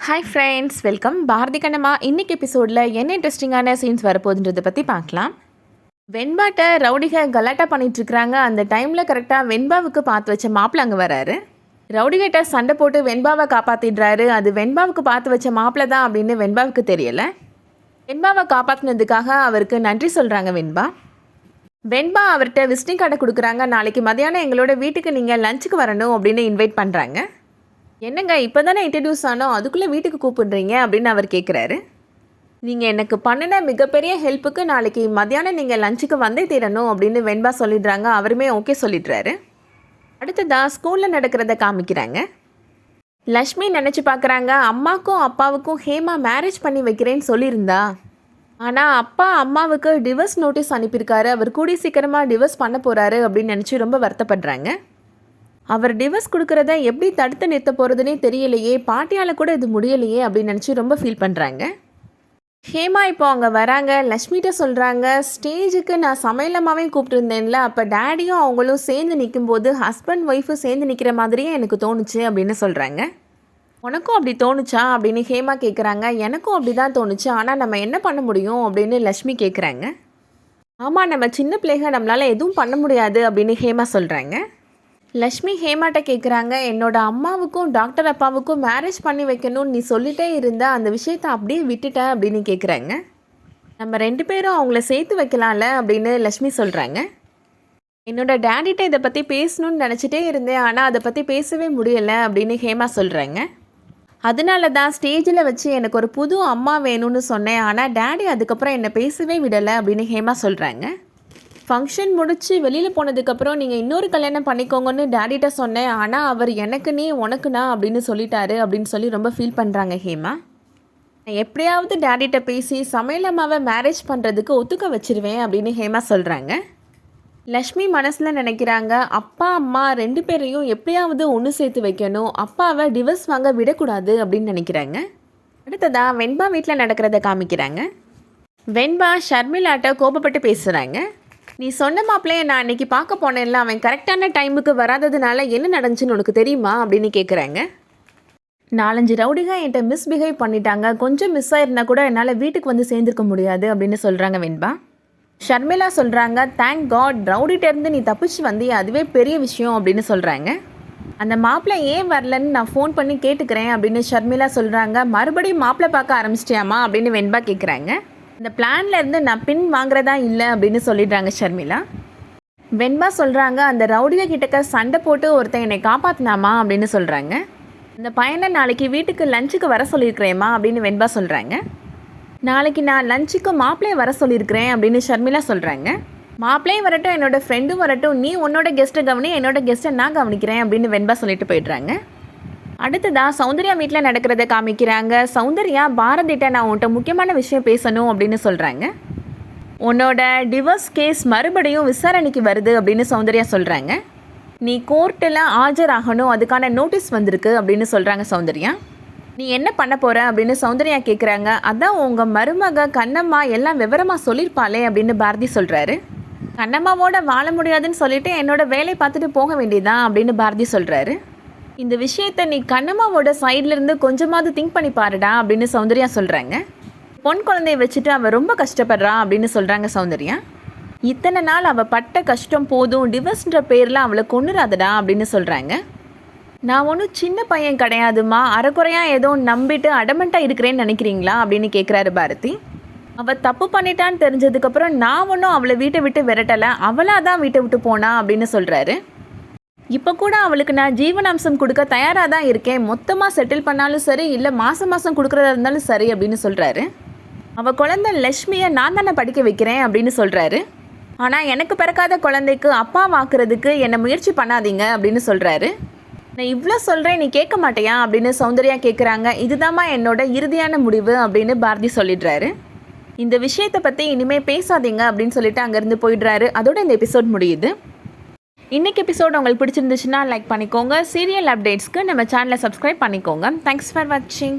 Hi friends, welcome. Bharathi Kannamma இன்னைக்கு எபிசோடில் என்ன இன்ட்ரெஸ்டிங்கான சீன்ஸ் வரப்போகுதுன்றதை பற்றி பார்க்கலாம். வெண்பாட்ட ரவுடிக கலாட்டா பண்ணிகிட்ருக்குறாங்க. அந்த டைமில் கரெக்டாக வெண்பாவுக்கு பார்த்து வச்ச மாப்பிள்ள அங்கே வராரு. ரவுடிகிட்ட சண்டை போட்டு வெண்பாவை காப்பாற்றிடுறாரு. அது வெண்பாவுக்கு பார்த்து வச்ச மாப்பிள்ள தான் அப்படின்னு வெண்பாவுக்கு தெரியலை. வெண்பாவை காப்பாற்றினதுக்காக அவருக்கு நன்றி சொல்கிறாங்க வெண்பா அவர்கிட்ட விசிட்டிங் கார்டை கொடுக்குறாங்க. நாளைக்கு மதியானம் எங்களோட வீட்டுக்கு நீங்கள் லஞ்சுக்கு வரணும் அப்படின்னு இன்வைட் பண்ணுறாங்க. என்னங்க இப்போ தானே இன்ட்ரடியூஸ் ஆனோம், அதுக்குள்ளே வீட்டுக்கு கூப்பிடுறீங்க அப்படின்னு அவர் கேட்குறாரு. நீங்கள் எனக்கு பண்ணின மிகப்பெரிய ஹெல்ப்புக்கு நாளைக்கு மத்தியானம் நீங்கள் லஞ்சுக்கு வந்தே தீரணும் அப்படின்னு வெண்பா சொல்லிடுறாங்க. அவருமே ஓகே சொல்லிடுறாரு. அடுத்ததாக ஸ்கூலில் நடக்கிறத காமிக்கிறாங்க. லக்ஷ்மி நினச்சி பார்க்குறாங்க, அம்மாக்கும் அப்பாவுக்கும் ஹேமா மேரேஜ் பண்ணி வைக்கிறேன்னு சொல்லியிருந்தா. ஆனால் அப்பா அம்மாவுக்கு டிவோர்ஸ் நோட்டீஸ் அனுப்பியிருக்காரு. அவர் கூடி சீக்கிரமாக டிவோர்ஸ் பண்ண போகிறாரு அப்படின்னு நினச்சி ரொம்ப வருத்தப்படுறாங்க. அவர் டிவோர்ஸ் கொடுக்குறத எப்படி தடுத்து நிறுத்த போகிறதுனே தெரியலையே, பாட்டியால் கூட இது முடியலையே அப்படின்னு நினச்சி ரொம்ப ஃபீல் பண்ணுறாங்க. ஹேமா இப்போ அவங்க வராங்க. லக்ஷ்மிகிட்ட சொல்கிறாங்க, ஸ்டேஜுக்கு நான் சமையலம்மாவே கூப்பிட்டுருந்தேன்ல, அப்போ டேடியும் அவங்களும் சேர்ந்து நிற்கும்போது ஹஸ்பண்ட் ஒய்ஃபும் சேர்ந்து நிற்கிற மாதிரியே எனக்கு தோணுச்சு அப்படின்னு சொல்கிறாங்க. உனக்கும் அப்படி தோணுச்சா அப்படின்னு ஹேமா கேட்குறாங்க. எனக்கும் அப்படி தான் தோணுச்சு, ஆனால் நம்ம என்ன பண்ண முடியும் அப்படின்னு லக்ஷ்மி கேட்குறாங்க. ஆமாம், நம்ம சின்ன பிள்ளைங்க, நம்மளால் எதுவும் பண்ண முடியாது அப்படின்னு ஹேமா சொல்கிறாங்க. லக்ஷ்மி ஹேமாட்ட கேட்குறாங்க, என்னோட அம்மாவுக்கும் டாக்டர் அப்பாவுக்கும் மேரேஜ் பண்ணி வைக்கணும்னு நீ சொல்லிட்டே இருந்த, அந்த விஷயத்தை அப்படியே விட்டுட்டேன் அப்படின்னு கேட்குறாங்க. நம்ம 2 பேரும் அவங்கள சேர்த்து வைக்கலாம்ல அப்படின்னு லக்ஷ்மி சொல்கிறாங்க. என்னோட டேடிட்ட இதை பற்றி பேசணும்னு நினச்சிட்டே இருந்தேன், ஆனால் அதை பற்றி பேசவே முடியலை அப்படின்னு ஹேமா சொல்கிறாங்க. அதனால தான் ஸ்டேஜில் வச்சு எனக்கு ஒரு புது அம்மா வேணும்னு சொன்னேன், ஆனால் டேடி அதுக்கப்புறம் என்னை பேசவே விடலை அப்படின்னு ஹேமா சொல்கிறாங்க. ஃபங்க்ஷன் முடித்து வெளியில் போனதுக்கப்புறம் நீங்கள் இன்னொரு கல்யாணம் பண்ணிக்கோங்கன்னு டேடிட்ட சொன்னேன், ஆனால் அவர் எனக்கு நீ உனக்குண்ணா அப்படின்னு சொல்லிட்டாரு அப்படின்னு சொல்லி ரொம்ப ஃபீல் பண்ணுறாங்க ஹேமா. நான் எப்படியாவது டேடிட்ட பேசி சமையலம்மாவை மேரேஜ் பண்ணுறதுக்கு ஒத்துக்க வச்சிருவேன் அப்படின்னு ஹேமா சொல்கிறாங்க. லக்ஷ்மி மனசில் நினைக்கிறாங்க, அப்பா அம்மா 2 பேரையும் எப்படியாவது ஒன்று சேர்த்து வைக்கணும், அப்பாவை டிவோர்ஸ் வாங்க விடக்கூடாது அப்படின்னு நினைக்கிறாங்க. அடுத்ததாக வெண்பா வீட்டில் நடக்கிறத காமிக்கிறாங்க. வெண்பா ஷர்மிளாட்ட கோபப்பட்டு பேசுகிறாங்க. நீ சொன்ன மாப்பிள்ளையை நான் இன்றைக்கி பார்க்க போனேன்ல, அவன் கரெக்டான டைமுக்கு வராததுனால என்ன நடந்துச்சுன்னு உனக்கு தெரியுமா அப்படின்னு கேட்குறாங்க. 4-5 ரவுடிగా என்கிட்ட மிஸ்பிஹேவ் பண்ணிட்டாங்க, கொஞ்சம் மிஸ் ஆயிருந்தா கூட என்னால் வீட்டுக்கு வந்து சேர்ந்துருக்க முடியாது அப்படின்னு சொல்கிறாங்க வெண்பா. ஷர்மிளா சொல்கிறாங்க, தேங்க் காட் ரவுடிட்டேருந்து நீ தப்பிச்சு வந்தியே, அதுவே பெரிய விஷயம் அப்படின்னு சொல்கிறாங்க. அந்த மாப்பிள்ளை ஏன் வரலன்னு நான் ஃபோன் பண்ணி கேட்டுக்கிறேன் அப்படின்னு ஷர்மிளா சொல்கிறாங்க. மறுபடியும் மாப்பிள்ளை பார்க்க ஆரம்பிச்சிட்டியாமா அப்படின்னு வெண்பா கேட்குறாங்க. இந்த பிளான்லேருந்து நான் பின் வாங்குறதா இல்லை அப்படின்னு சொல்லிடுறாங்க ஷர்மிளா. வெண்பா சொல்கிறாங்க, அந்த ரவுடிக கிட்டக்க சண்டை போட்டு ஒருத்தன் என்னை காப்பாற்றினாமா அப்படின்னு சொல்கிறாங்க. இந்த பையனை நாளைக்கு வீட்டுக்கு லஞ்சுக்கு வர சொல்லியிருக்கிறேம்மா அப்படின்னு வெண்பா சொல்கிறாங்க. நாளைக்கு நான் லஞ்சுக்கு மாப்பிள்ளையை வர சொல்லியிருக்கிறேன் அப்படின்னு ஷர்மிளா சொல்கிறாங்க. மாப்பிள்ளையும் வரட்டும், என்னோடய ஃப்ரெண்டும் வரட்டும், நீ உன்னோட கெஸ்ட்டை கவனி, என்னோட கெஸ்ட்டை நான் கவனிக்கிறேன் அப்படின்னு வெண்பா சொல்லிட்டு போயிடுறாங்க. அடுத்ததாக சௌந்தர்யா வீட்டில் நடக்கிறத காமிக்கிறாங்க. சௌந்தர்யா பாரதிட்ட நான் உன்கிட்ட முக்கியமான விஷயம் பேசணும் அப்படின்னு சொல்கிறாங்க. உன்னோட டிவோர்ஸ் கேஸ் மறுபடியும் விசாரணைக்கு வருது அப்படின்னு சௌந்தர்யா சொல்கிறாங்க. நீ கோர்ட்டில் ஆஜராகணும், அதுக்கான நோட்டீஸ் வந்திருக்கு அப்படின்னு சொல்கிறாங்க சௌந்தர்யா. நீ என்ன பண்ண போகிற அப்படின்னு சௌந்தர்யா கேட்குறாங்க. அதான் உங்கள் மருமக கண்ணம்மா எல்லாம் விவரமாக சொல்லியிருப்பாளே அப்படின்னு பாரதி சொல்கிறாரு. கண்ணம்மாவோட வாழ முடியாதுன்னு சொல்லிட்டு என்னோட வேலை பார்த்துட்டு போக வேண்டியதான் அப்படின்னு பாரதி சொல்கிறாரு. இந்த விஷயத்தை நீ கண்ணம்மாவோட சைட்லேருந்து கொஞ்சமாவது திங்க் பண்ணி பாருடா அப்படின்னு சௌந்தர்யா சொல்கிறாங்க. பொன் குழந்தைய வச்சுட்டு அவள் ரொம்ப கஷ்டப்படுறா அப்படின்னு சொல்கிறாங்க சௌந்தர்யா. இத்தனை நாள் அவள் பட்ட கஷ்டம் போதும், டிவோர்ஸ்ன்ற பேரில் அவளை கொன்னுறாதடா அப்படின்னு சொல்கிறாங்க. நான் ஒன்றும் சின்ன பையன் கிடையாதுமா, அரைக்குறையாக ஏதோ நம்பிட்டு அடமெண்ட்டாக இருக்கிறேன்னு நினைக்கிறீங்களா அப்படின்னு கேட்குறாரு பாரதி. அவள் தப்பு பண்ணிட்டான்னு தெரிஞ்சதுக்கப்புறம் நான் ஒன்றும் அவளை வீட்டை விட்டு விரட்டலை, அவளாக தான் வீட்டை விட்டு போனா அப்படின்னு சொல்கிறாரு. இப்போ கூட அவளுக்கு நான் ஜீவனாம்சம் கொடுக்க தயாராக தான் இருக்கேன், மொத்தமாக செட்டில் பண்ணாலும் சரி, இல்லை மாதம் மாதம் கொடுக்குறதா இருந்தாலும் சரி அப்படின்னு சொல்கிறாரு. அவள் குழந்தை லக்ஷ்மியை நான் தானே படிக்க வைக்கிறேன் அப்படின்னு சொல்கிறாரு. ஆனால் எனக்கு பிறக்காத குழந்தைக்கு அப்பா வாக்குறதுக்கு என்னை முயற்சி பண்ணாதீங்க அப்படின்னு சொல்கிறாரு. நான் இவ்வளோ சொல்கிறேன், நீ கேட்க மாட்டேயா அப்படின்னு சௌந்தர்யா கேட்குறாங்க. இதுதாம்மா என்னோட இறுதியான முடிவு அப்படின்னு பாரதி சொல்லிடுறாரு. இந்த விஷயத்தை பற்றி இனிமேல் பேசாதீங்க அப்படின்னு சொல்லிட்டு அங்கேருந்து போயிடுறாரு. அதோட இந்த எபிசோட் முடியுது. இன்றைக்கி எபிசோட் உங்களுக்கு பிடிச்சிருந்துச்சுன்னா லைக் பண்ணிக்கோங்க. சீரியல் அப்டேட்ஸ்க்கு நம்ம சேனலை சப்ஸ்கிரைப் பண்ணிக்கோங்க. தேங்க்ஸ் ஃபார் வாட்சிங்.